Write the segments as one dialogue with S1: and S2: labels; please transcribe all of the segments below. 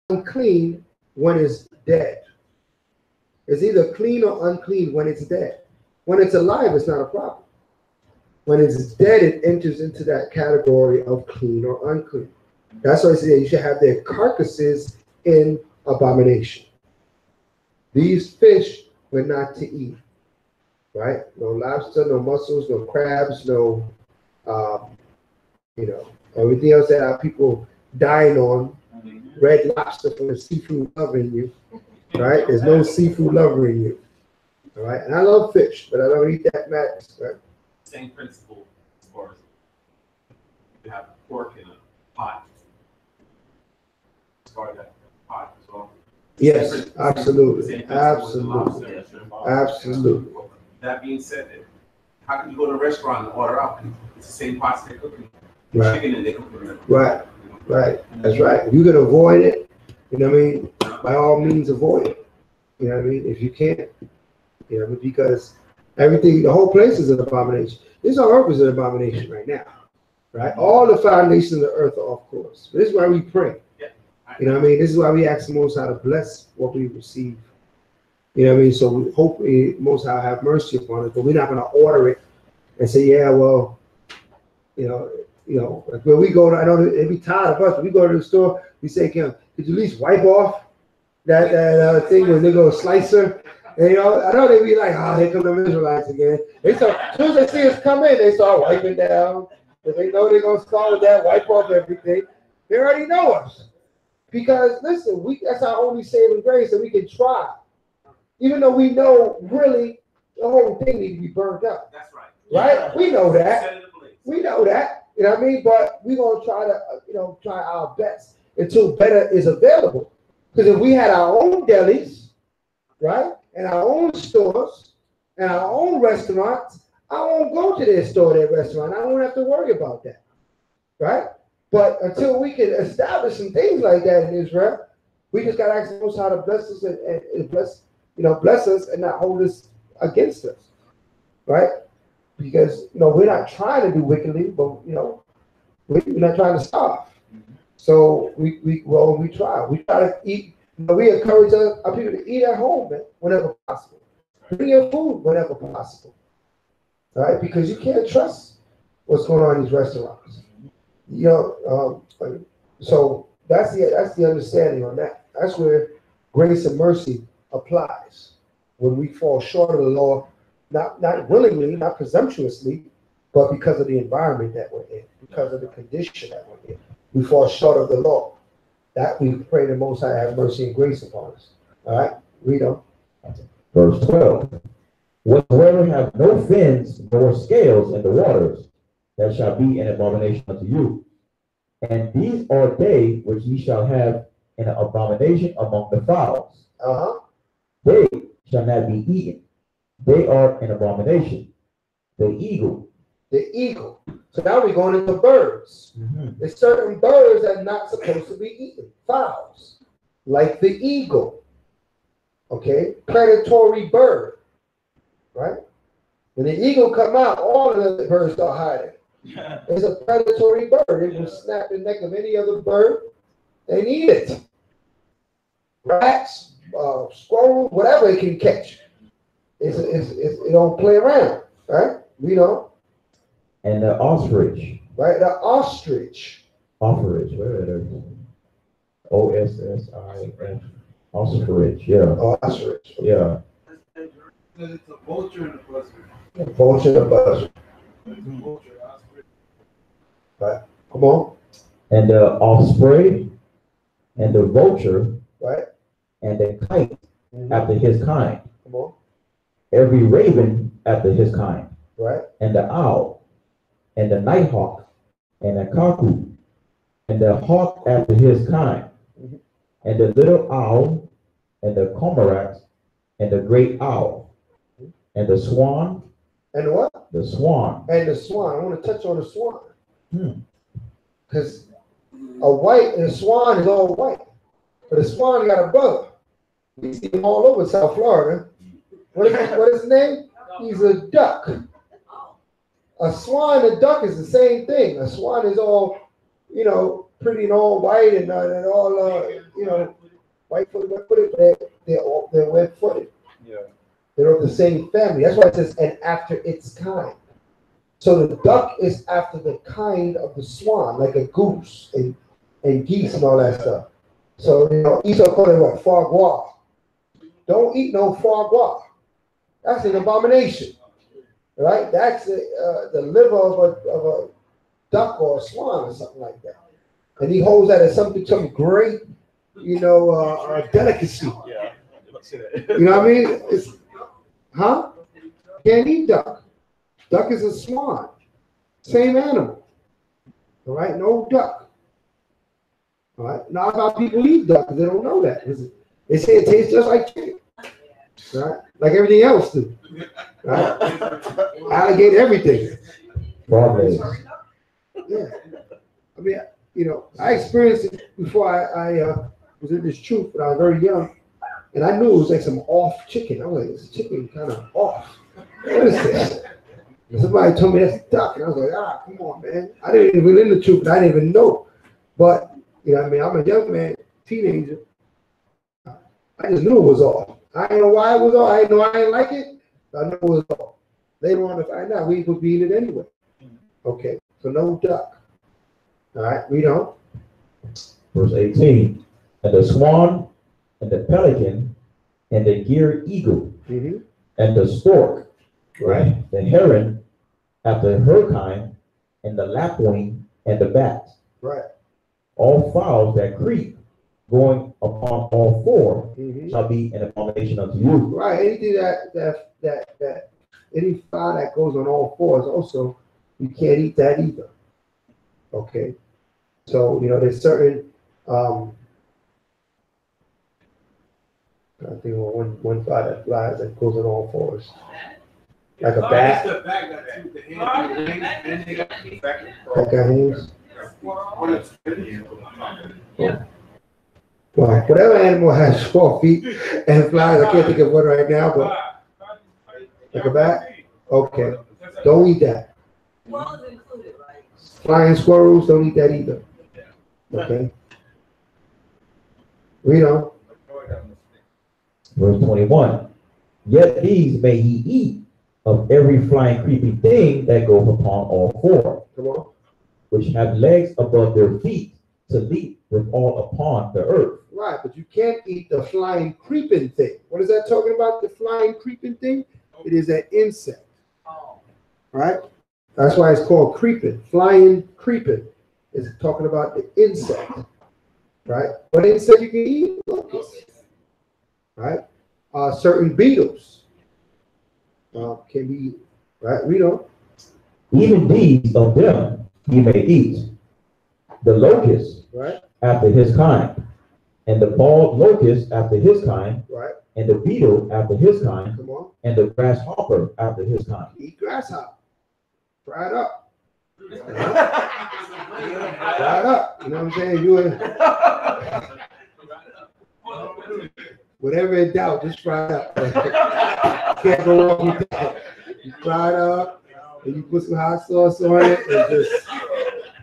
S1: unclean when it's dead. It's either clean or unclean when it's dead. When it's alive, it's not a problem. When it's dead, it enters into that category of clean or unclean. That's why I say you should have their carcasses in abomination. These fish were not to eat, right? No lobster, no mussels, no crabs, no, everything else that our people dine on. Red lobster from the seafood lover in you, right? There's no seafood lover in you, all right? And I love fish, but I don't eat that much, right?
S2: Same principle as far as you have pork in a pot. Start that pot as well.
S1: Yes, absolutely. Absolutely.
S2: That being said, how can you go to a restaurant and order out? It's the same pots they're cooking.
S1: Right.
S2: Chicken and they're cooking.
S1: Right. That's right. If you can avoid it, you know what I mean? By all means, avoid it. You know what I mean? If you can't, you know, because everything, the whole place is an abomination. This whole earth is an abomination right now, right? All the foundations of the earth are off course. This is why we pray. You know what I mean? This is why we ask the Most High to bless what we receive. You know what I mean? So we hope Most High have mercy upon us, but we're not going to order it and say, yeah, well, like when we go to, I know they'd be tired of us. When we go to the store, we say, Kim, could you at least wipe off that thing when they go slicer? And I know they be like, oh, here come the Israelites again. They start, as soon as they see us come in, they start wiping down. Because they know they're going to start with that, wipe off everything. They already know us. Because listen, that's our only saving grace, and we can try. Even though we know really the whole thing needs to be burnt up.
S2: That's right.
S1: Right?
S2: Yeah.
S1: We know that. We know that. You know what I mean? But we're gonna try to, try our best until better is available. Because if we had our own delis, right, and our own stores and our own restaurants, I won't go to their store, their restaurant. I won't have to worry about that. Right? But until we can establish some things like that in Israel, we just got to ask the Most High to bless us and bless us and not hold us against us, right? Because we're not trying to do wickedly, but we're not trying to starve. So we try. We try to eat. We encourage our people to eat at home, man, whenever possible. Bring your food whenever possible, right? Because you can't trust what's going on in these restaurants. So that's the understanding on that. That's where grace and mercy applies. When we fall short of the law, not willingly, not presumptuously, but because of the environment that we're in, because of the condition that we're in, we fall short of the law. That we pray the Most High have mercy and grace upon us. All right, read on.
S3: Verse 12. Whatsoever have no fins nor scales in the waters, that shall be an abomination unto you. And these are they which ye shall have an abomination among the fowls. They shall not be eaten. They are an abomination. The eagle.
S1: So now we're going into birds. There's certain birds that are not supposed to be eaten. Fowls. Like the eagle. Okay? Predatory bird. Right? When the eagle come out, all of the birds start hiding. It's a predatory bird. It will snap the neck of any other bird and eat it. Rats, squirrels, whatever it can catch. It don't play around, right?
S3: And the ostrich.
S1: Right, the ostrich.
S3: Ostrich, where it is? OSSIF. Ostrich, yeah.
S1: Ostrich.
S3: Yeah.
S4: It's a vulture and a buzzard.
S1: Vulture and a buzzard. Right. Come on.
S3: And the osprey, and the vulture,
S1: right,
S3: and the kite after his kind.
S1: Come on.
S3: Every raven after his kind.
S1: Right.
S3: And the owl, and the nighthawk, and the cuckoo, and the hawk after his kind, and the little owl, and the cormorant, and the great owl, and the swan.
S1: And what?
S3: The swan.
S1: And the swan. I want to touch on the swan. Because a swan is all white. But a swan got a brother. We see him all over South Florida. What is his name? He's a duck. A swan and a duck is the same thing. A swan is all, pretty and all white and all you know, white-footed, wet-footed, they're web-footed.
S2: Yeah.
S1: They're of the same family. That's why it says, and after its kind. So the duck is after the kind of the swan, like a goose and geese and all that stuff. So, you know, Esau called it what? Foie gras. Don't eat no foie gras. That's an abomination. Right? That's the liver of a duck or a swan or something like that. And he holds that as some great, you know, delicacy.
S2: Yeah.
S1: You know what I mean? Huh? Can't eat duck. Duck is a swan. Same animal. All right? No duck. All right? Now, a lot of people eat duck because they don't know that. They say it tastes just like chicken. Right? Like everything else do. Right? Alligator everything.
S3: Broadways.
S1: Yeah. I mean, you know, I experienced it before I was in this truth when I was very young. And I knew it was like some off chicken. I was like, this chicken kind of off. What is this? And somebody told me that's duck. And I was like, come on, man. I didn't even in the truth, but I didn't even know. But, you know what I mean? I'm a young man, teenager. I just knew it was off. I didn't know why it was off. I didn't know I didn't like it. I knew it was off. Later on to find out, we would be eating it anyway. Okay, so no duck. All right, read on.
S3: Verse 18. And the swan, and the pelican, and the gear eagle, and the stork,
S1: Right.
S3: the heron, after her kind, and the lapwing, and the bat.
S1: Right.
S3: All fowls that creep, going upon all four, shall be an abomination unto you.
S1: Right. Anything that any fowl that goes on all fours, also you can't eat that either. Okay. So you know there's certain I think one fowl that flies that goes on all fours, like a bat. Like a hands. Well, whatever animal has 4 feet and flies, I can't think of one right now, but like a bat? Okay. Don't eat that.
S5: Squirrels included, right?
S1: Flying squirrels, don't eat that either. Okay. Read on.
S3: Verse 21. Yet these may ye eat of every flying creeping thing that goes upon all four.
S1: Come on.
S3: Which have legs above their feet to leap with all upon the earth.
S1: Right, but you can't eat the flying creeping thing. What is that talking about, the flying creeping thing? It is an insect. Right? That's why it's called creeping. Flying creeping is talking about the insect. Right? What insect you can eat? Locusts. Right? Certain beetles can be, right? Read on.
S3: Even these of them ye may eat. The locust,
S1: right,
S3: after his kind, and the bald locust after his kind,
S1: right,
S3: and the beetle after his kind,
S1: come on,
S3: and the grasshopper after his kind.
S1: Eat grasshopper. Fry it up. Fry it up. You know what I'm saying? Whatever in doubt, just fry it up. Can't go wrong with that. You fry it up, and you put some hot sauce on it, and just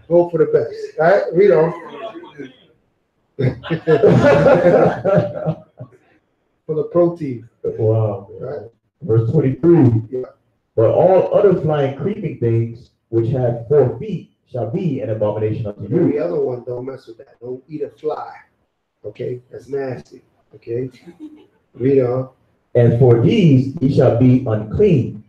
S1: go for the best. All right? Read on. For the protein.
S3: Wow.
S1: Right.
S3: Verse 23.
S1: Yeah.
S3: But all other flying creeping things which have 4 feet shall be an abomination unto you.
S1: The other one, don't mess with that. Don't eat a fly. Okay? That's nasty. Okay? Read on.
S3: And for these ye shall be unclean.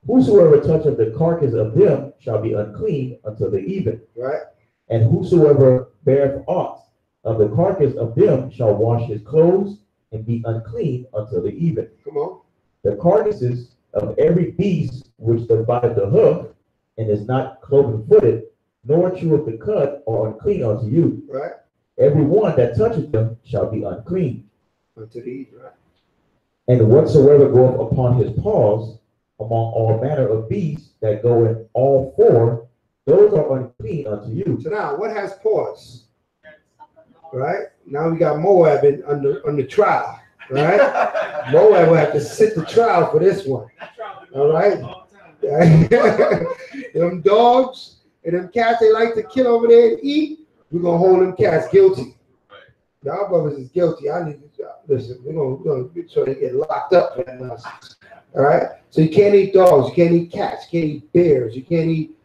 S3: Whosoever toucheth the carcass of them shall be unclean until the even.
S1: Right.
S3: And whosoever beareth aught of the carcass of them shall wash his clothes and be unclean until the even.
S1: Come on.
S3: The carcasses of every beast which divideth the hoof and is not cloven-footed, nor cheweth the cud, are unclean unto you.
S1: Right.
S3: Every one that toucheth them shall be unclean.
S1: Until the even. Right.
S3: And whatsoever goeth upon his paws, among all manner of beasts that go in all 4, those are unclean unto you.
S1: So now, what has paws? Right? Now we got Moab on the trial. Right? Moab will have to sit the trial for this one. All right? Them dogs and them cats they like to kill over there and eat, We're gonna hold them cats guilty. Y'all brothers is guilty. I need to listen. We're gonna make sure they get locked up for that nonsense. All right. So you can't eat dogs. You can't eat cats. You can't eat bears. You can't eat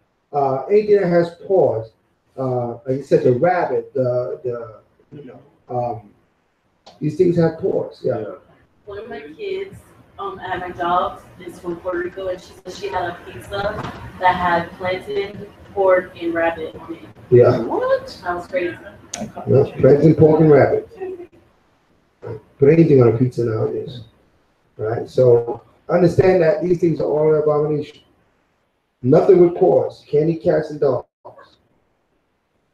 S1: anything that has paws. Like you said, the rabbit, these things have paws. Yeah.
S5: One of my kids at my job is from Puerto Rico, and she said she had a pizza that had plantain, pork, and rabbit on it.
S1: Yeah.
S5: What? That was crazy.
S1: Yeah, plantain, pork, and rabbit. Put anything on a pizza nowadays. All right. So understand that these things are all an abomination. Nothing with paws. Can't eat cats and dogs.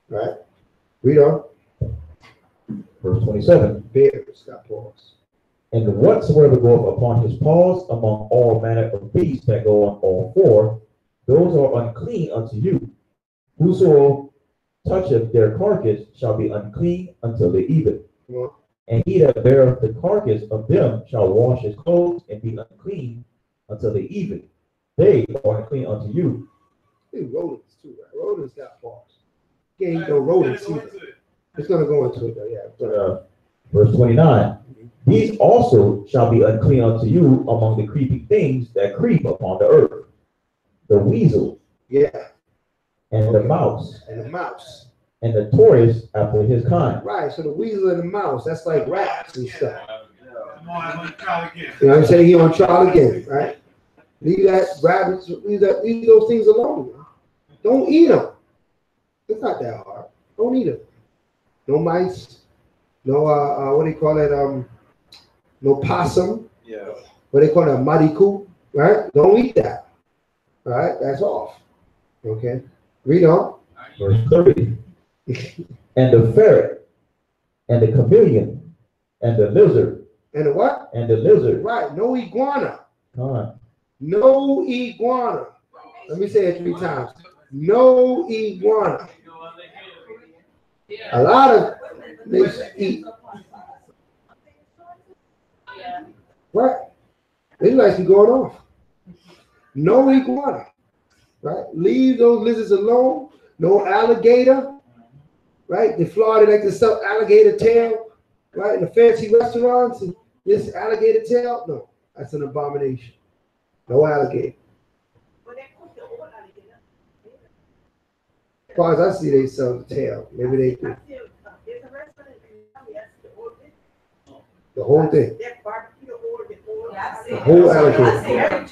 S1: Right? Read on.
S3: Verse 27.
S1: Bears got paws.
S3: And whatsoever goeth upon his paws among all manner of beasts that go on all four, those are unclean unto you. Whoso toucheth their carcass shall be unclean until the even.
S1: Yeah.
S3: And he that beareth the carcass of them shall wash his clothes and be unclean until the even. They are unclean unto you.
S1: I think rodents too, right? Rodents got paws. You can't eat no rodents either. It's gonna go into it though, yeah.
S3: Verse 29. These also shall be unclean unto you among the creeping things that creep upon the earth. The weasel.
S1: Yeah.
S3: And the mouse.
S1: And the mouse.
S3: And the tortoise after his kind.
S1: Right, so the weasel and the mouse, that's like rats and stuff.
S4: Come on, I'm gonna try again.
S1: You know what I'm saying? He on trial again, right? Leave that rabbits, leave those things alone. Don't eat them. It's not that hard. Don't eat them. No mice. No what do you call it? No possum.
S4: Yeah.
S1: What they call it? Maricu, right? Don't eat that. All right, that's off. Okay. Read on.
S3: Verse 30. And the ferret, and the chameleon, and the lizard.
S1: And the what?
S3: And the lizard.
S1: Right. No iguana.
S3: Con.
S1: No iguana. Let me say it 3 times. No iguana. A lot of nations eat. Right. They like to going off. No iguana. Right. Leave those lizards alone. No alligator. Right. The Florida like to sell alligator tail. Right. In the fancy restaurants. And this alligator tail. No. That's an abomination. No alligator. As far as I see, they sell the tail. Maybe they do. The whole thing. The whole alligator.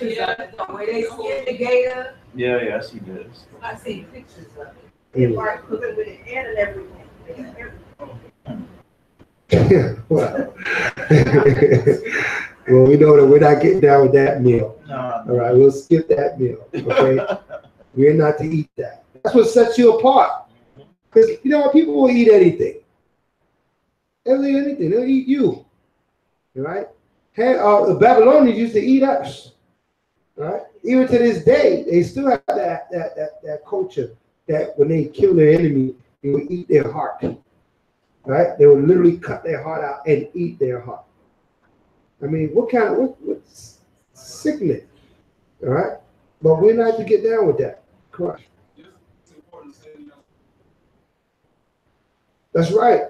S5: The way they skin the gator.
S6: Yeah, yeah, I see this.
S5: I see pictures of it.
S1: Mm.
S5: Cooking with it and everything.
S1: Well, well, we know that we're not getting down with that meal.
S6: No.
S1: All right, we'll skip that meal. Okay, we're not to eat that. That's what sets you apart. Because you know what, people will eat anything. They'll eat anything. They'll eat you. All right. The Babylonians used to eat us. All right. Even to this day, they still have that culture that when they kill their enemy, they would eat their heart. Right? They would literally cut their heart out and eat their heart. I mean, what sickening? All right. But we're not to get down with that. Correct. That's right.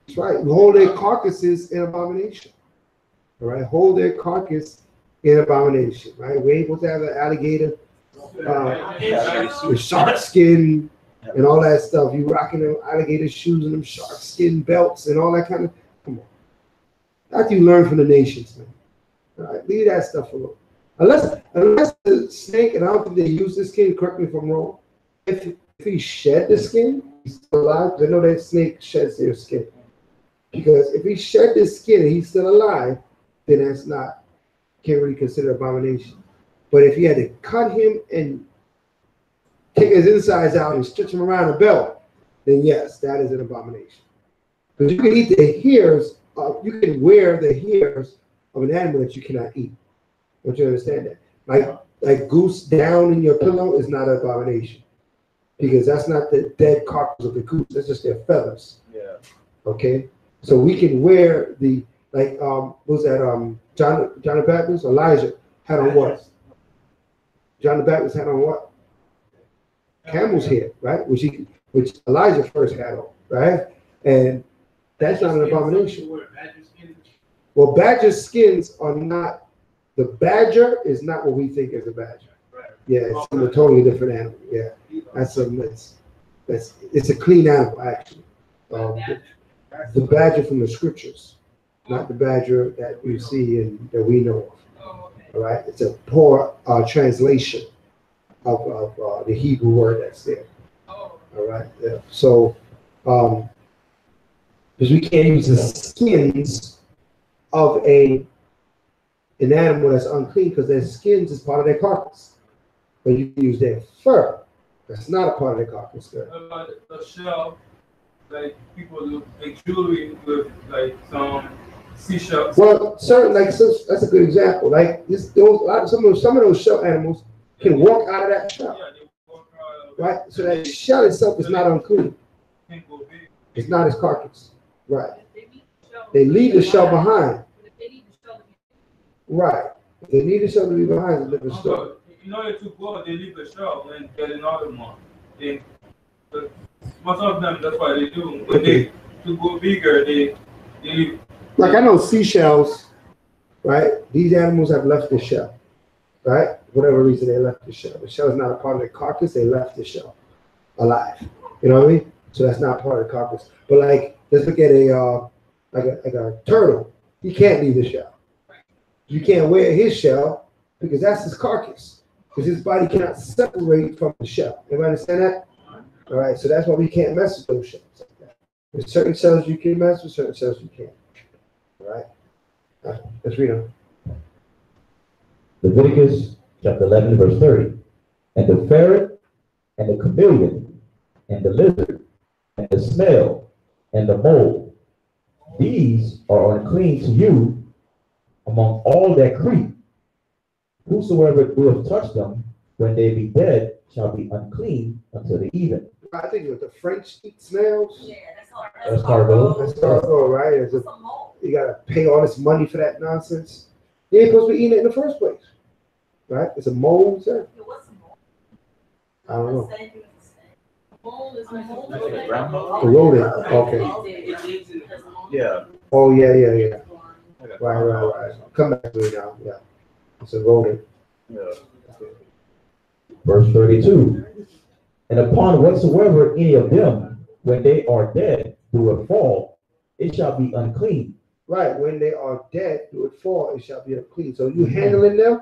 S1: That's right. Hold their carcasses in abomination. All right. Hold their carcass in abomination. Right. We ain't supposed to have an alligator with shark skin and all that stuff. You rocking them alligator shoes and them shark skin belts and all that kind of. Come on. After you learn from the nations, man. All right. Leave that stuff alone. Unless the snake, and I don't think they use the skin. Correct me if I'm wrong. If he shed the skin, he's still alive. I know that snake sheds their skin. Because if he shed the skin and he's still alive, then that's not, can't really consider abomination. But if you had to cut him and take his insides out and stretch him around a belt, then yes, that is an abomination. Because you can eat the hairs, you can wear the hairs of an animal that you cannot eat. Don't you understand that? Like goose down in your pillow is not an abomination. Because that's not the dead carcass of the goose. That's just their feathers.
S6: Yeah.
S1: Okay? So we can wear the, like, what was that, John the Baptist? Elijah had on what? John the Baptist had on what? Camel's hair, right? Which Elijah first had on. right? And that's not an abomination. Well, badger skins are not, the badger is not what we think is a badger. Yeah, it's a totally different animal. Yeah, it's a clean animal, actually. The badger from the scriptures, not the badger that you see and that we know of. All right, it's a poor translation of the Hebrew word that's there. All right, yeah. So, because we can't use the skins of an animal that's unclean, because their skins is part of their carcass. But you can use their fur. That's not a part of their carcass.
S6: What about the shell? Like people do make jewelry with like some seashells.
S1: Well, certain so that's a good example. Like some of those shell animals can walk out of that shell.
S6: Yeah, they walk out of
S1: right? So that shell itself is not unclean. It's not his carcass. Right. They leave the shell behind. Right. If they need the shell to be behind, it's a different story.
S6: In order to go, they leave the shell and get another one. Most of them, that's what they do. When they to go bigger, they leave.
S1: Like I know seashells, right? These animals have left the shell, right? Whatever reason they left the shell. The shell is not a part of the carcass. They left the shell alive. You know what I mean? So that's not part of the carcass. But like, let's look at a turtle. He can't leave the shell. You can't wear his shell because that's his carcass. Because his body cannot separate from the shell. Everybody understand that? All right, so that's why we can't mess with those shells like that. There's certain cells you can mess with, certain cells you can't. All right, let's read them.
S3: Leviticus chapter 11, verse 30. And the ferret, and the chameleon, and the lizard, and the snail, and the mole, these are unclean to you among all that creep. Whosoever doeth touch them, when they be dead, shall be unclean until the even.
S1: I think with the French eat snails.
S5: Yeah,
S3: That's cargo.
S1: That's cargo, right? You gotta pay all this money for that nonsense. You ain't supposed to be eating it in the first place, right? It's a mole, sir. I don't know. A rodent. Okay.
S2: Yeah.
S1: Oh yeah. Right. Come back to it now. Yeah. It's a rodent.
S2: Yeah.
S3: Verse 32. And upon whatsoever any of them, when they are dead, do it fall, it shall be unclean.
S1: Right. When they are dead, do it fall, it shall be unclean. So you handling them,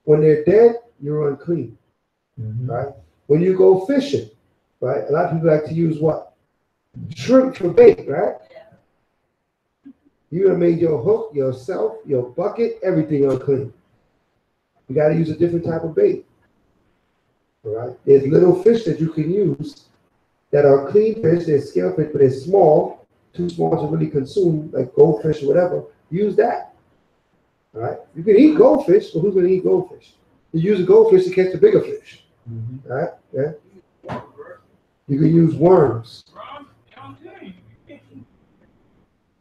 S1: when they're dead, you're unclean. Right? When you go fishing, right? A lot of people like to use what? Shrimp for bait, right? You have made your hook, yourself, your bucket, everything unclean. You got to use a different type of bait. All right? There's little fish that you can use that are clean fish, they're scale fish, but they're small, too small to really consume, like goldfish or whatever. Use that. All right? You can eat goldfish, but who's going to eat goldfish? You use a goldfish to catch a bigger fish. All right? Yeah. You can use worms.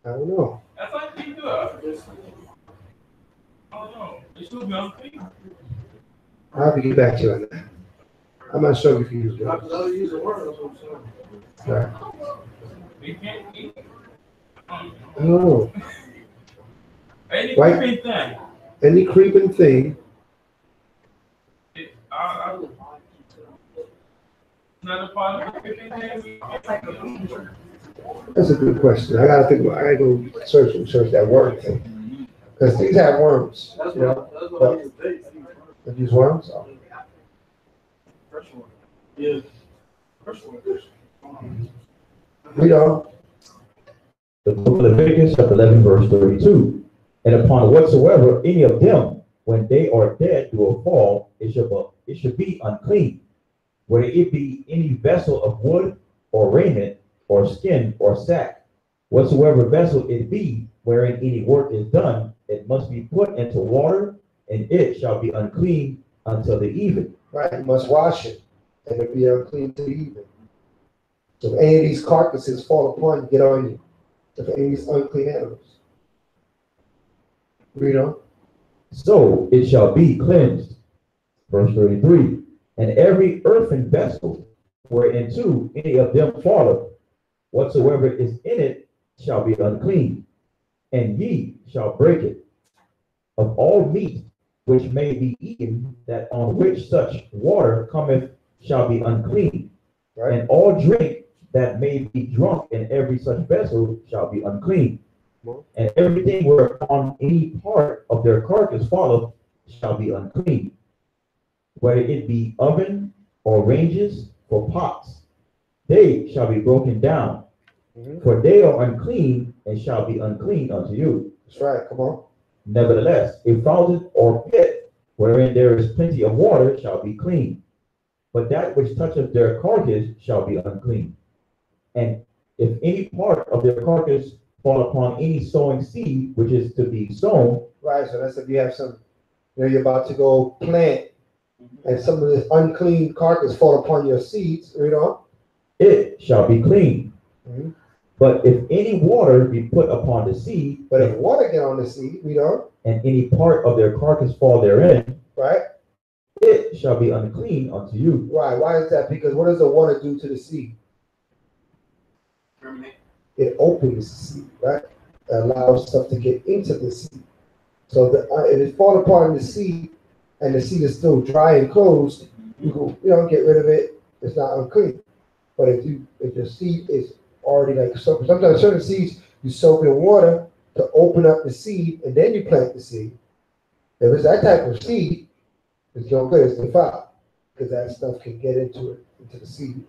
S1: I don't know.
S6: That's like you do. I don't know. It should be unclean.
S1: I'll have to get back to you on that. I'm not sure if you can use worms. Right.
S6: We can't eat.
S1: I don't know.
S6: Any
S1: Right.
S6: creeping thing.
S1: Any creeping thing.
S6: Not a part of the creeping thing.
S1: That's a good question. I gotta think about. I gotta go search that worm thing, because things have worms. You know, but use worms. Oh.
S2: Yeah.
S1: Read on.
S3: The book of Leviticus, chapter 11, verse 32. And upon whatsoever any of them, when they are dead, do a fall, it should be unclean. Whether it be any vessel of wood, or raiment, or skin, or sack, whatsoever vessel it be, wherein any work is done, it must be put into water, and it shall be unclean until the even.
S1: Right, you must wash it, and it'll be unclean to the even. So if any of these carcasses fall upon you, get on you. If any of these unclean animals. Read on.
S3: So it shall be cleansed. Verse 33. And every earthen vessel, whereinto any of them falleth, whatsoever is in it shall be unclean, and ye shall break it. Of all meat which may be eaten, that on which such water cometh shall be unclean,
S1: Right.
S3: and all drink that may be drunk in every such vessel shall be unclean. And everything whereupon any part of their carcass falleth shall be unclean, whether it be oven or ranges or pots, they shall be broken down, for they are unclean and shall be unclean unto you.
S1: That's right. Come on.
S3: Nevertheless, a fountain or pit wherein there is plenty of water shall be clean, but that which toucheth their carcass shall be unclean. And if any part of their carcass fall upon any sowing seed which is to be sown.
S1: Right. So that's if you have some, you're about to go plant, and some of this unclean carcass fall upon your seeds,
S3: It shall be clean.
S1: Mm-hmm.
S3: But if any water be put upon the seed,
S1: but if water get on the seed,
S3: and any part of their carcass fall therein,
S1: right,
S3: it shall be unclean unto you.
S1: Right. Why is that? Because what does the water do to the seed?
S2: Terminate.
S1: It opens the seed, right? It allows stuff to get into the seed. So if it fall upon the seed and the seed is still dry and closed, you get rid of it. It's not unclean. But if the seed is already like soaked, sometimes certain seeds you soak in water to open up the seed and then you plant the seed. If it's that type of seed, it's no good. It's defiled because that stuff can get into the seed.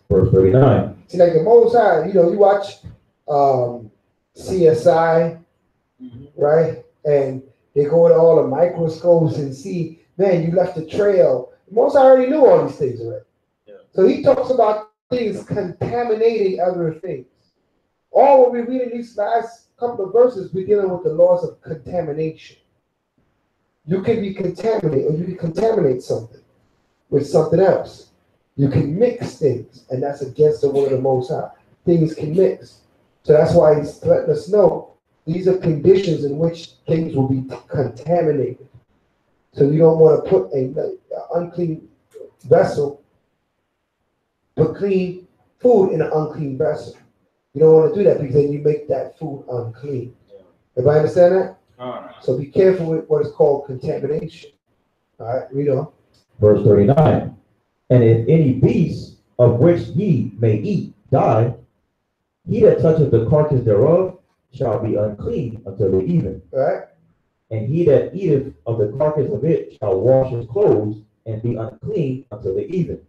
S3: Verse 39.
S1: See, like the Most High, you watch CSI, right? And they go to all the microscopes and see, man, you left a trail. The Most High already knew all these things already. Yeah. So he talks about things contaminating other things. All what we read in these last couple of verses, we're dealing with the laws of contamination. You can be contaminated, or you can contaminate something with something else. You can mix things, and that's against the word of the Most High. Things can mix. So that's why he's letting us know these are conditions in which things will be contaminated. So you don't want to put an unclean vessel, put clean food in an unclean vessel. You don't want to do that because then you make that food unclean. Everybody understand that? So be careful with what is called contamination. All right, read on.
S3: Verse 39. And if any beast of which ye may eat die, he that toucheth the carcass thereof shall be unclean until the even.
S1: Right.
S3: And he that eateth of the carcass of it shall wash his clothes and be unclean until the even.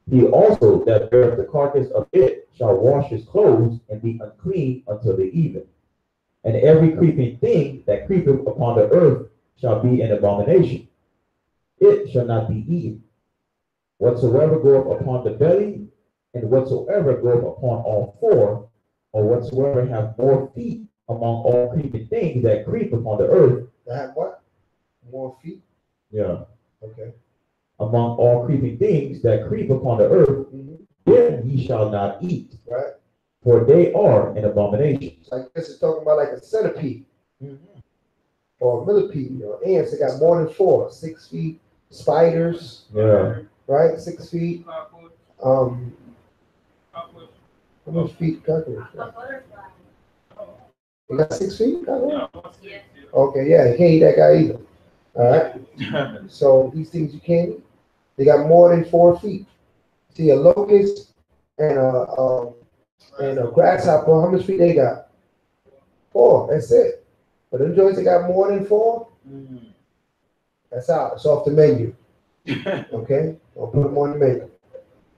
S3: He also that beareth the carcass of it shall wash his clothes and be unclean until the even. And every creeping thing that creepeth upon the earth shall be an abomination. It shall not be eaten. Whatsoever goeth upon the belly, and whatsoever goeth upon all four, or whatsoever have more feet among all creeping things that creep upon the earth.
S1: That have what? More feet?
S3: Yeah.
S1: Okay.
S3: Among all creeping things that creep upon the earth, then ye shall not eat.
S1: Right.
S3: For they are an abomination.
S1: Like this is talking about like a centipede. Or a millipede, or ants that got more than 4, 6 feet, spiders.
S3: Yeah.
S1: Right? 6 feet. How much feet cockroach? You got 6 feet?
S5: Yeah.
S1: Okay, yeah, you can't eat that guy either. All right. So these things you can't eat. They got more than 4 feet. See, a locust and a grasshopper, how much feet they got? 4. That's it. But them joints that got more than 4, that's out. It's off the menu. Okay? Don't put them on the menu.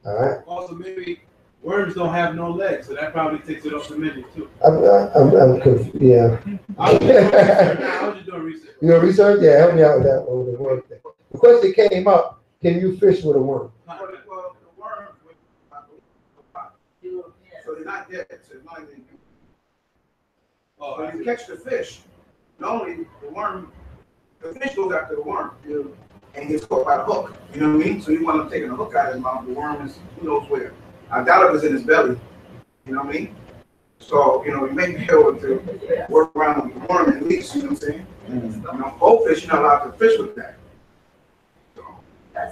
S1: All right.
S2: Also, maybe worms don't have no legs, so that probably takes it off the menu too.
S1: I'm confused. Yeah.
S2: I was just doing research.
S1: You know research? Yeah, help me out with that one, with the worm thing. The question came up: can you fish with a worm?
S7: Well, the worm, so they're not dead. So it's not even.
S2: Oh,
S7: when you catch the fish, normally the worm, the fish goes after the worm, and gets caught by the hook. You know what I mean? So you want him taking a hook out of his mouth. The worm is who knows where. I doubt it was in his belly. You know what I mean? So you may be able to work around with the worm at least. You know what I'm saying? Goldfish, you're not allowed to fish with that. So,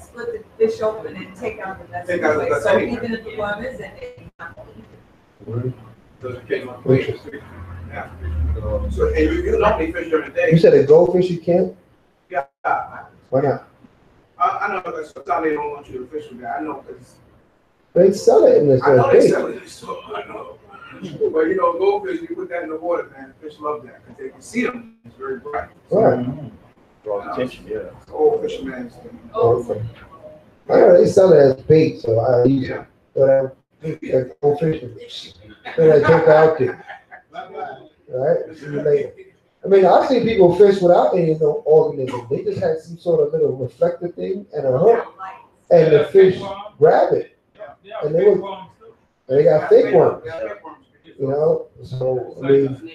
S8: split the fish open and take out the vessel.
S7: Take out the vessel
S8: So
S7: anyway.
S8: even if the worm is in it, you're not going to eat
S7: Because it came up with yeah. So, and you normally fish during the day.
S1: You said a goldfish you can't?
S7: Yeah.
S1: Why not?
S7: I know because sometimes they don't want you to fish with that. I know because
S1: They sell it in this
S7: I know they
S1: bait.
S7: sell it in the store. I know. But you know, goldfish, you put that in the water, man. Fish love that because they can see them. It's very bright.
S1: Right.
S3: Draws attention, yeah.
S7: Old fisherman's thing.
S1: Okay. I know they sell it as bait, so I use it. But I go fishing. Then I take out there. Right? See you later. I mean, I've seen people fish without any no organism. They just had some sort of little reflector thing and a hook, and the fish grab it. And they got fake worms. You know, so I mean,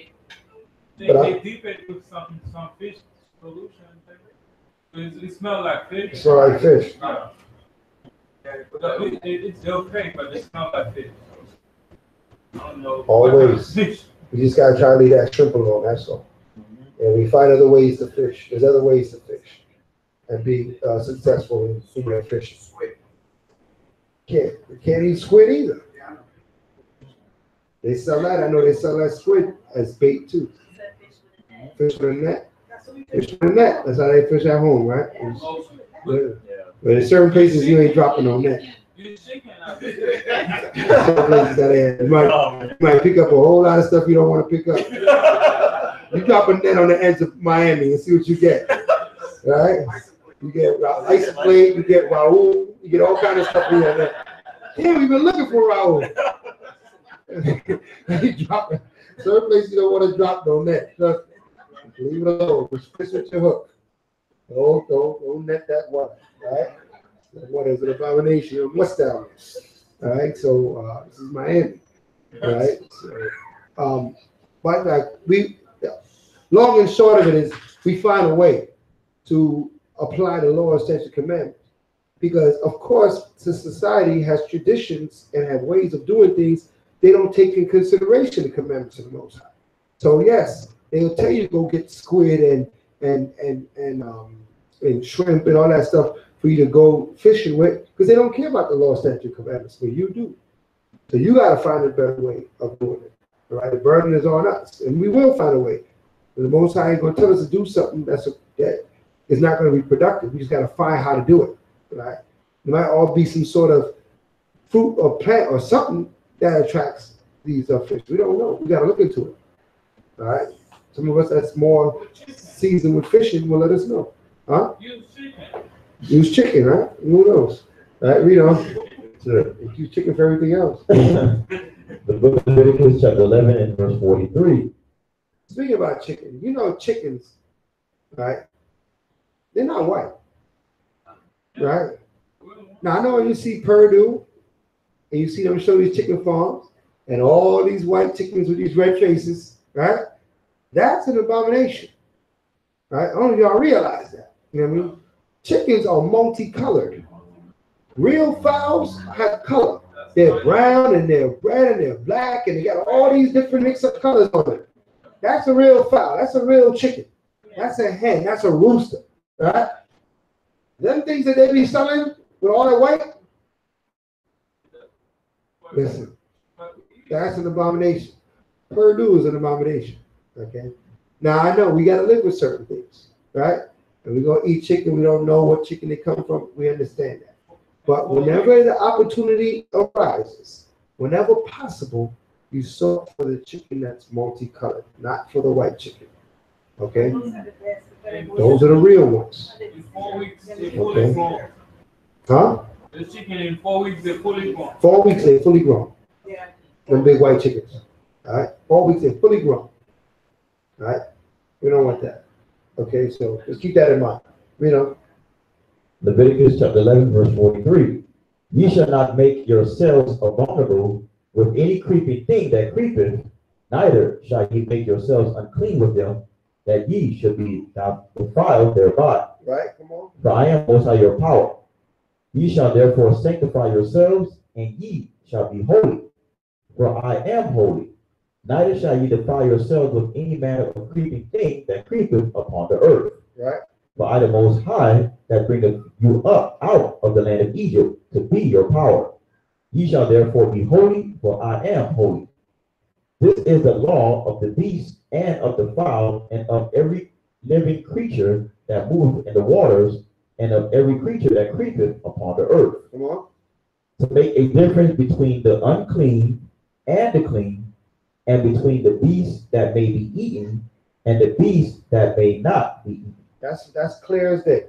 S6: They dip it with some fish solution. It smells like fish.
S1: it smells like fish.
S6: It's okay, but it smells like fish. I don't know.
S1: Always. You just gotta try to leave that shrimp alone. That's all. And we find other ways to fish. There's other ways to fish and be successful in your fishing. Can't eat squid either. They sell that. I know they sell that squid as bait too. Fish with a net. Fish with a net. That's how they fish at home, right? But in certain places you ain't dropping no net. Some places that you might pick up a whole lot of stuff you don't want to pick up. You drop a net on the edge of Miami and see what you get. Right? You get license plate, you get Raul, you get all kinds of stuff in there. Damn, we've been looking for Raul. You drop it. Certain places you don't want to drop no net. Just leave it alone. Just fish with your hook. Don't net that water. Right? That water is an abomination of what's down there. All right, so this is Miami. Right? So, but like long and short of it is we find a way to apply the law and statute commandments. Because of course, since society has traditions and have ways of doing things, they don't take in consideration the commandments of the Most High. So yes, they'll tell you to go get squid and shrimp and all that stuff for you to go fishing with, because they don't care about the law, statute, commandments, but you do. So you got to find a better way of doing it. All right, the burden is on us, and we will find a way. But the Most High ain't going to tell us to do something that is not going to be productive. We just got to find how to do it. Right? There might all be some sort of fruit or plant or something that attracts these fish. We don't know. We got to look into it. All right. Some of us that's more seasoned with fishing will let us know. Huh? Use chicken, right? Who knows? All right, read on. Sure. Use chicken for everything else.
S3: The book of Leviticus, chapter 11 and verse 43.
S1: Speaking about chicken, you know chickens, right? They're not white, right? Now I know when you see Purdue and you see them show these chicken farms and all these white chickens with these red faces, right? That's an abomination, right? I don't know if y'all realize that. You know what I mean? Chickens are multicolored. Real fowls have color. They're brown and they're red and they're black and they got all these different mix-up colors on them. That's a real fowl. That's a real chicken. That's a hen. That's a rooster, right? Them things that they be selling with all that white, listen, that's an abomination. Purdue is an abomination, okay? Now, I know we got to live with certain things, right? And we're going to eat chicken. We don't know what chicken they come from. We understand that. But whenever the opportunity arises, whenever possible, you soak for the chicken that's multicolored, not for the white chicken, okay? Those are the real ones.
S6: In 4 weeks, they're fully grown.
S1: Huh?
S6: The chicken in 4 weeks, they're fully grown.
S1: 4 weeks, they're fully grown.
S5: Yeah.
S1: Them big white chickens. All right? 4 weeks, they're fully grown. All right? We don't want that. Okay, so just keep that in mind. You know.
S3: Leviticus chapter 11, verse 43. Ye shall not make yourselves abominable with any creeping thing that creepeth, neither shall ye make yourselves unclean with them, that ye should be not defiled thereby.
S1: Right, come on.
S3: For I am Most High your power. Ye shall therefore sanctify yourselves, and ye shall be holy, for I am holy. Neither shall ye defile yourselves with any manner of creeping thing that creepeth upon the earth.
S1: Right.
S3: For I, the Most High, that bringeth you up out of the land of Egypt to be your power. Ye shall therefore be holy, for I am holy. This is the law of the beast and of the fowl and of every living creature that moveth in the waters and of every creature that creepeth upon the earth.
S1: Come on.
S3: To make a difference between the unclean and the clean, and between the beast that may be eaten and the beast that may not be eaten.
S1: That's clear as day.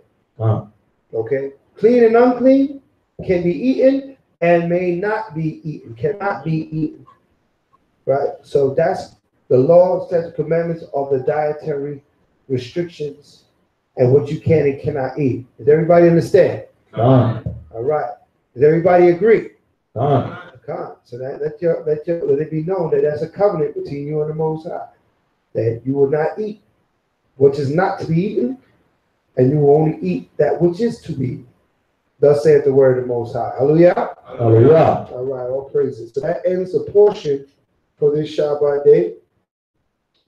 S3: Okay.
S1: Clean and unclean can be eaten and may not be eaten, cannot be eaten. Right? So that's the law, statutes, commandments of the dietary restrictions and what you can and cannot eat. Does everybody understand? All right. Does everybody agree? So let it be known that that's a covenant between you and the Most High. That you will not eat what is not to be eaten, and you will only eat that which is to be eaten. Thus saith the word of the Most High. Hallelujah.
S3: Hallelujah.
S1: All right, all praises. So that ends the portion for this Shabbat day.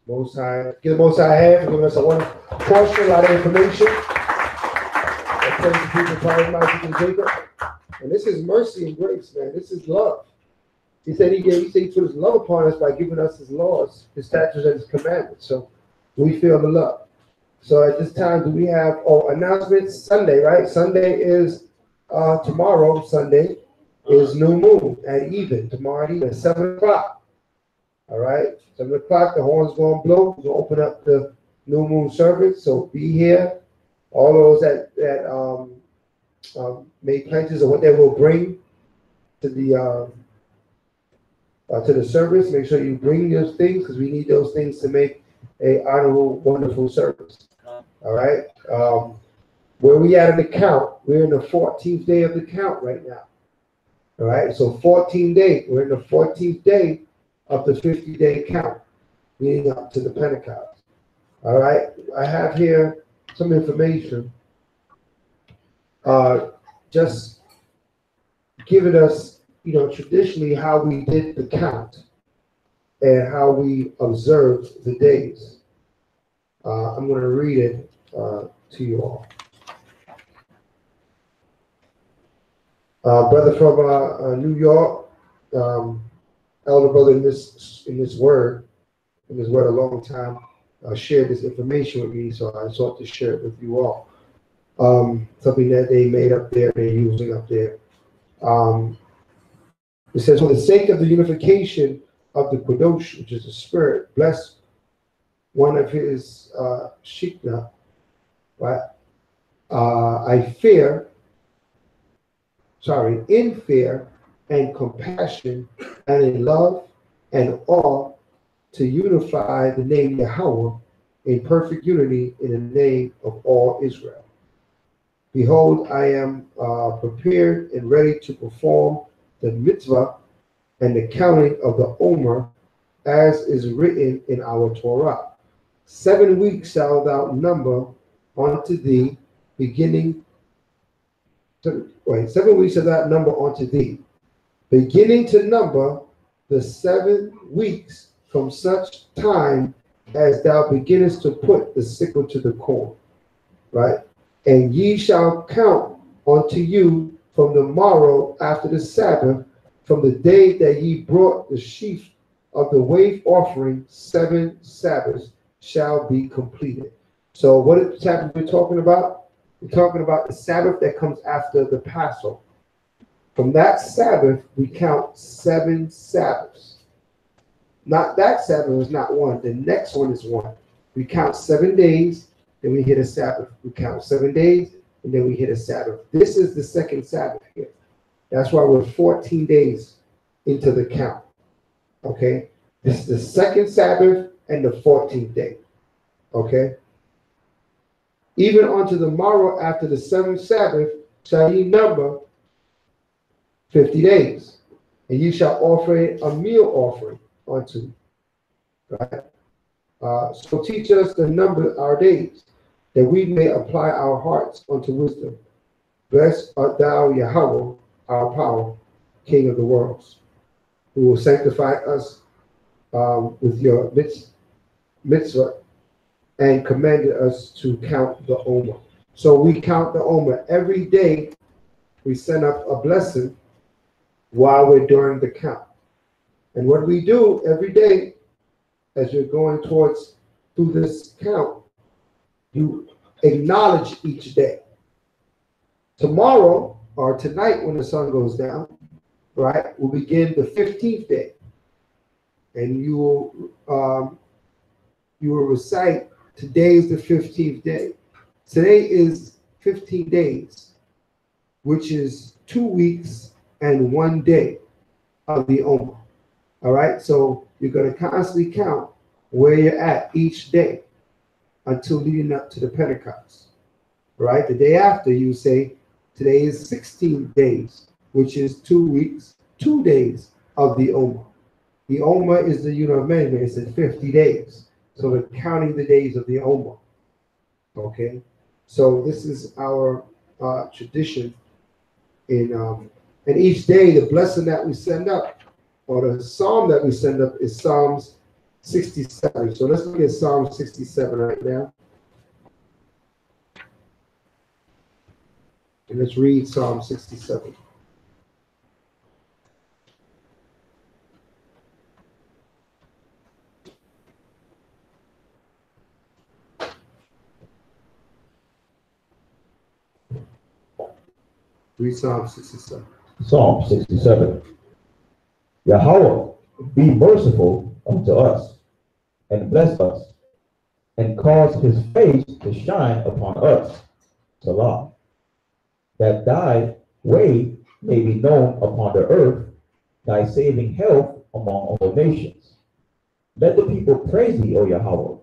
S1: Most High, give the Most High a hand for giving us a wonderful portion, a lot of information. I praise the people, Pride, Isaac, and Jacob. And this is mercy and grace, man. This is love. He said he put his love upon us by giving us his laws, his statutes, and his commandments. So we feel the love. So at this time, do we have announcements? Sunday, right? Sunday is tomorrow. Sunday is new moon at even. Tomorrow even at 7 o'clock. All right, 7 o'clock. The horn's going to blow. We're going to open up the new moon service. So be here. All those that made pledges of what they will bring to the service. Make sure you bring those things because we need those things to make a honorable, wonderful service. All right. Where we at in the count? We're in the 14th day of the count right now. All right. So 14 days. We're in the 14th day of the 50-day count, leading up to the Pentecost. All right. I have here some information. Just giving us, traditionally how we did the count and how we observed the days. I'm going to read it to you all. Brother from New York, elder brother in this word a long time, shared this information with me, so I sought to share it with you all. Something that they made up there, they're using up there. It says, for the sake of the unification of the Kadosh, which is the Spirit, bless one of his Shikna, right? In fear and compassion and in love and awe to unify the name Yahweh in perfect unity in the name of all Israel. Behold, I am prepared and ready to perform the mitzvah and the counting of the Omer as is written in our Torah. 7 weeks shalt thou number unto thee, 7 weeks shalt thou number unto thee, beginning to number the 7 weeks from such time as thou beginnest to put the sickle to the corn. Right? And ye shall count unto you from the morrow after the Sabbath, from the day that ye brought the sheaf of the wave offering, 7 Sabbaths shall be completed. So what is the Sabbath we're talking about? We're talking about the Sabbath that comes after the Passover. From that Sabbath, we count 7 Sabbaths. Not that Sabbath is not one. The next one is one. We count 7 days, then we hit a Sabbath. We count 7 days, and then we hit a Sabbath. This is the second Sabbath here. That's why we're 14 days into the count. Okay? This is the second Sabbath and the 14th day. Okay? Even unto the morrow after the 7th Sabbath shall ye number 50 days, and ye shall offer a meal offering unto. Right? So teach us to number our days, that we may apply our hearts unto wisdom. Blessed art thou, Yahweh, our power, King of the worlds, who will sanctify us with your mitzvah and commanded us to count the Omer. So we count the Omer. Every day we send up a blessing while we're doing the count. And what we do every day, as you're going towards through this count, you acknowledge each day. Tomorrow or tonight when the sun goes down, right, we'll begin the 15th day. And you will recite, today is the 15th day. Today is 15 days, which is 2 weeks and 1 day of the Omer. All right, so you're going to constantly count where you're at each day until leading up to the Pentecost. All right, the day after you say, today is 16 days, which is 2 weeks, 2 days of the Omer. The Omer is the unit of measurement. It's in 50 days. So we're counting the days of the Omer. Okay, so this is our tradition. And each day, the blessing that we send up, or the psalm that we send up, is Psalms 67. So let's look at Psalm 67 right now. And let's read Psalm 67. Read Psalm 67.
S3: Psalm 67. Yahweh, be merciful unto us, and bless us, and cause his face to shine upon us. Salah. That thy way may be known upon the earth, thy saving health among all nations. Let the people praise thee, O Yahweh.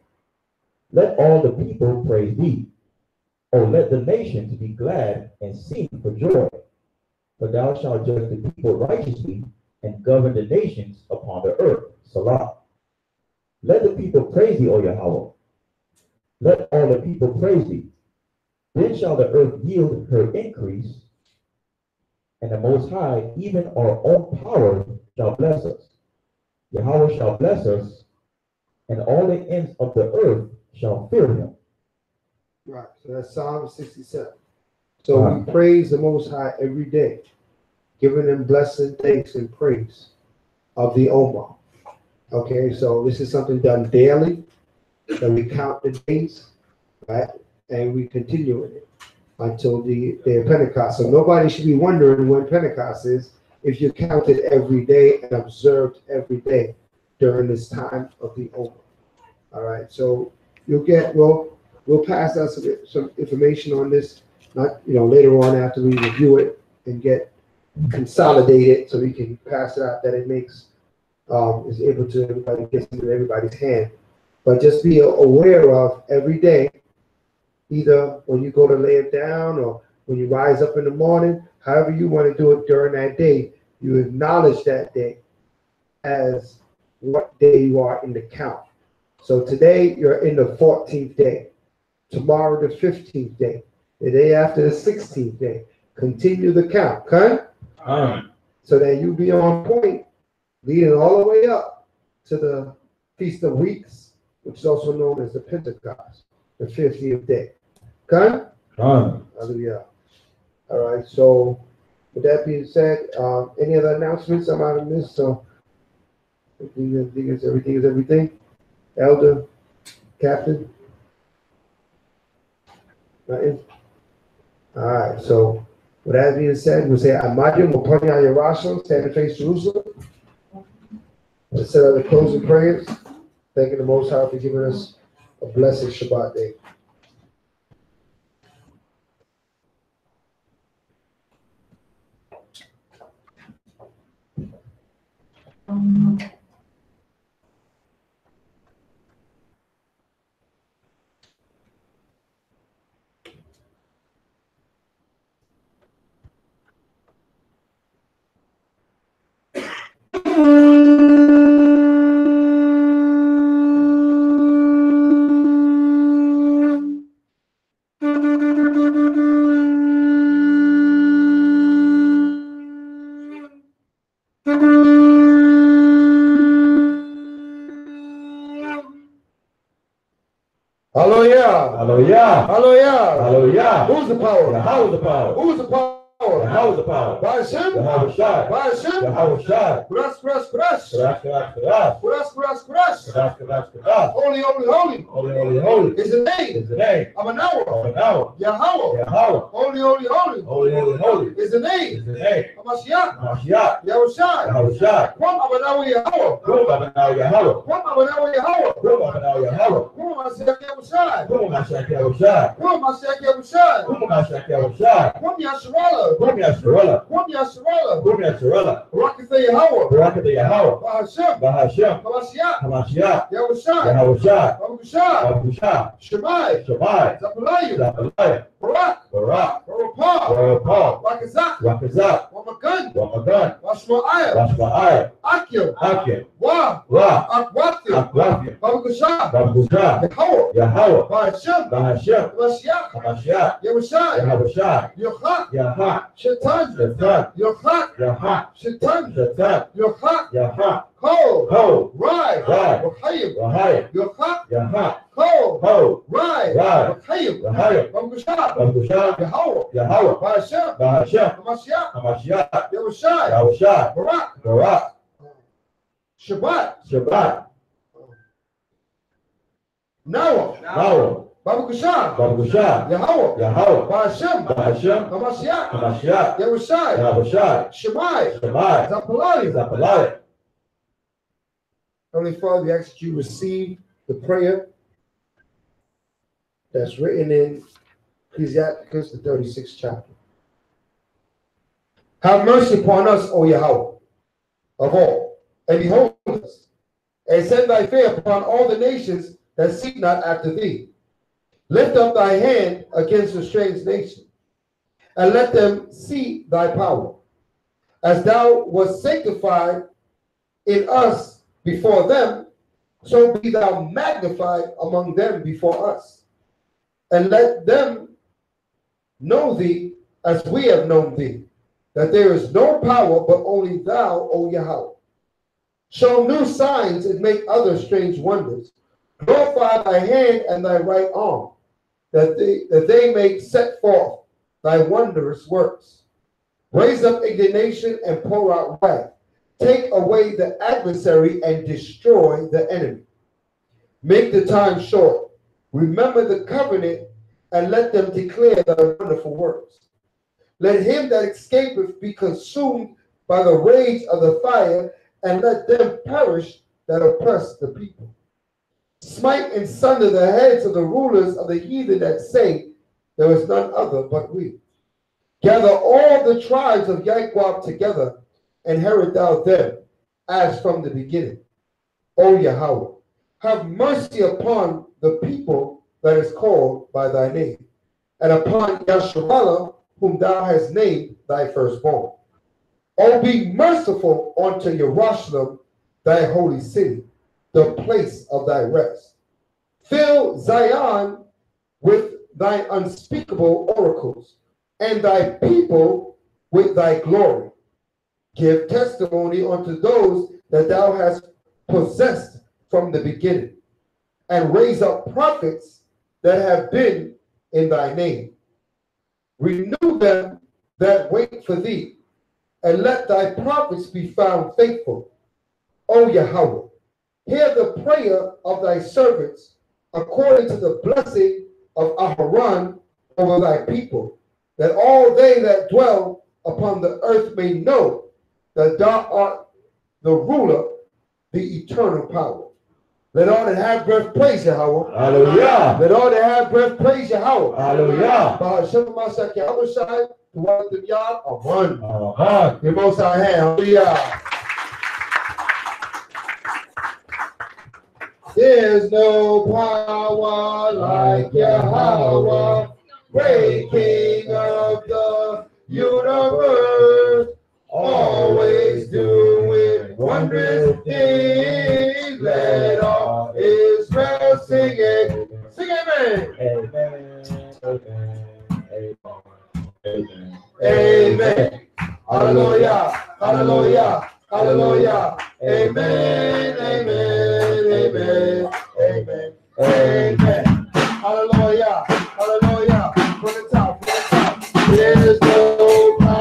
S3: Let all the people praise thee. O let the nations be glad and sing for joy. For thou shalt judge the people righteously and govern the nations upon the earth. Salah. Let the people praise thee, O Yahweh. Let all the people praise thee. Then shall the earth yield her increase, and the Most High, even our own power, shall bless us. Yahweh shall bless us, and all the ends of the earth shall fear him.
S1: Right, so that's Psalm 67. So we praise the Most High every day, giving him blessing, thanks, and praise of the Omer. Okay, so this is something done daily, that we count the days, right? And we continue in it until the day of Pentecost. So nobody should be wondering when Pentecost is if you counted every day and observed every day during this time of the Omer. All right, so you'll get, we'll pass out some information on this, not later on after we review it and get consolidated, so we can pass it out that it makes is able to everybody gets into everybody's hand. But just be aware of every day, either when you go to lay it down or when you rise up in the morning, however you want to do it during that day, you acknowledge that day as what day you are in the count. So today you're in the 14th day. Tomorrow the 15th day. The day after the 16th day. Continue the count. Okay? So that you be on point, leading all the way up to the Feast of Weeks, which is also known as the Pentecost, the 50th day. Okay? Hallelujah. All right. So with that being said, any other announcements I might have missed? So everything is everything. Elder, Captain. Nothing? All right, so with that being said, we'll say, Amadim, Mopani Ayarashon, stand and face Jerusalem. Let's set up the closing prayers, thanking the Most High for giving us a blessed Shabbat day. Hallelujah.
S3: Hallelujah.
S1: Hallelujah.
S3: Hallelujah.
S1: Who's the power?
S3: How is the power?
S1: Who's the power?
S3: Yahweh is the power.
S1: Ba'ashem.
S3: Yahweh Shai.
S1: Ba'ashem.
S3: Yahweh Shai.
S1: Kras, kras, kras.
S3: Kadash, kadash, kadash.
S1: Kras, kras, kras.
S3: Kadash, kadash, kadash.
S1: Holy, holy, holy.
S3: Holy, holy, holy.
S1: Is the name.
S3: Is the name.
S1: of an hour.
S3: Of an hour.
S1: Yahweh.
S3: Yahweh.
S1: Holy, holy, holy.
S3: Holy, holy, holy.
S1: Is the name.
S3: Is the name.
S1: of Mashiach.
S3: Mashiach.
S1: Yahweh Shai.
S3: Yahweh Shai.
S1: Kwam abanawa Yahweh.
S3: Kum abanaw Yahweh.
S1: Kwam abanawa Yahweh.
S3: Kum abanaw Yahweh.
S1: Kwam Mashiach Yahweh Shai.
S3: Kum Mashiach Yahweh Shai.
S1: Kwam Mashiach Yahweh Shai.
S3: Kum Mashiach Yahweh Shai.
S1: Kwam Yasharala.
S3: Kum Yasharala.
S1: Kwam Yasharala.
S3: Kum Yasharala.
S1: Barakatha Yahweh.
S3: Barakatha Yahweh.
S1: Ba'ashem.
S3: Bahashem.
S1: Hamashiach.
S3: Hamashiach.
S1: Yahweh Shai.
S3: Yahweh Shai.
S1: Baruch Shai.
S3: Baruch Shai.
S1: Shemai.
S3: Shabbat.
S1: Zapalayu.
S3: Zapalaya.
S1: Barak.
S3: Barak.
S1: Barapah.
S3: Barapah.
S1: Rakazak.
S3: Rakazak.
S1: Wamagan.
S3: Wamagan.
S1: Washma'ayah.
S3: Rashma'ayah.
S1: Akim.
S3: Akim.
S1: Wa.
S3: Ra.
S1: Akwatim.
S3: Akwafim.
S1: Baruch Shai.
S3: Baruch Shai.
S1: Yahweh.
S3: Yahweh.
S1: Ba'ashem.
S3: Bahashem.
S1: Hamashiach.
S3: Hamashiach.
S1: Yahweh Shai.
S3: Yahweh Shai.
S1: Yochak.
S3: Yahak.
S1: Shetan.
S3: Shatan.
S1: Yochak.
S3: Yahak.
S1: Shetan.
S3: Shatan.
S1: Yochak.
S3: Yahak.
S1: Ho.
S3: Ho.
S1: Rai.
S3: Rai.
S1: Rahayim.
S3: Rahayim.
S1: Yochak.
S3: Yahak.
S1: Ho.
S3: Ho.
S1: Rai.
S3: Rai.
S1: Rahayim.
S3: Rahayim.
S1: Baruch Shai.
S3: Baruch Shai.
S1: Yahweh.
S3: Yahweh.
S1: Ba'ashem.
S3: Bahashem.
S1: Hamashiach.
S3: Hamashiach.
S1: Yahweh Shai.
S3: Yahweh Shai.
S1: Barak.
S3: Barak.
S1: Shabbat.
S3: Shabbat.
S1: Noah.
S3: Noah.
S1: Baruch Shai.
S3: Baruch Shai.
S1: Yahweh.
S3: Yahweh.
S1: Ba'ashem.
S3: Bahashem.
S1: Hamashiach.
S3: Hamashiach.
S1: Yahweh Shai.
S3: Yahweh Shai.
S1: Shemai.
S3: Shemai.
S1: Zapalayu.
S3: Zapalaya.
S1: Heavenly Father, we ask that you receive the prayer that's written in Ecclesiastes, the 36th chapter. Have mercy upon us, O Yahweh, of all, and behold us, and send thy fear upon all the nations that seek not after thee. Lift up thy hand against a strange nation, and let them see thy power. As thou wast sanctified in us before them, so be thou magnified among them before us. And let them know thee as we have known thee, that there is no power but only thou, O Yahweh. Show new signs and make other strange wonders. Glorify thy hand and thy right arm, that they may set forth thy wondrous works. Raise up indignation and pour out wrath. Take away the adversary and destroy the enemy. Make the time short. Remember the covenant and let them declare thy wonderful works. Let him that escapeth be consumed by the rage of the fire, and let them perish that oppress the people. Smite and sunder the heads of the rulers of the heathen that say, there is none other but we. Gather all the tribes of Yahweh together, and inherit thou them, as from the beginning. O Yahweh, have mercy upon the people that is called by thy name, and upon Yasharallah, whom thou hast named thy firstborn. O be merciful unto Jerusalem, thy holy city, the place of thy rest. Fill Zion with thy unspeakable oracles, and thy people with thy glory. Give testimony unto those that thou hast possessed from the beginning, and raise up prophets that have been in thy name. Renew them that wait for thee, and let thy prophets be found faithful. O Yahweh, hear the prayer of thy servants according to the blessing of Aharon over thy people, that all they that dwell upon the earth may know that thou art the ruler, the eternal power. Let all that have breath praise Yahweh.
S3: Hallelujah.
S1: Let all that have breath praise Yahweh.
S3: Hallelujah.
S1: Ba'ashem Mashiach Yahweh Shai, Tuwat Dem Yad, Aman.
S3: Amen.
S1: Your most high hand. Hallelujah. There's no power like Yahweh, great King of the universe, always doing wondrous things. Let all Israel sing it. Sing amen.
S3: Amen. Amen.
S1: Amen. Hallelujah. Hallelujah. Hallelujah. Amen. Amen. Amen. Amen. Amen. Hallelujah. Hallelujah. From the top. From the top. There's no power.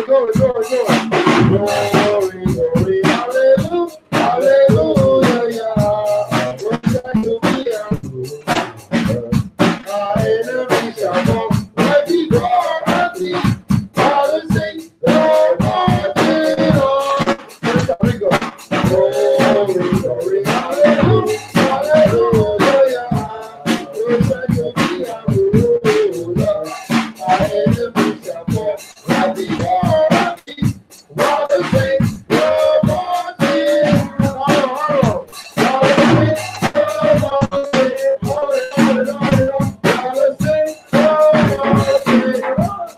S1: glory, glory, glory. Glory, glory, hallelujah, hallelujah, yeah. Worship to be our enemies shall fall right before our feet. Father, sing, Lord, watching on. Here we go. Glory, glory, hallelujah, hallelujah, yeah. Worship to be our ruler. Our enemies shall fall right before our feet. Father, sing, Lord, watching on. Father, sing, Lord, watching on.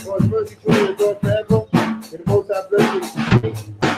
S1: For his mercy, truly endure forever. May the Most High bless you.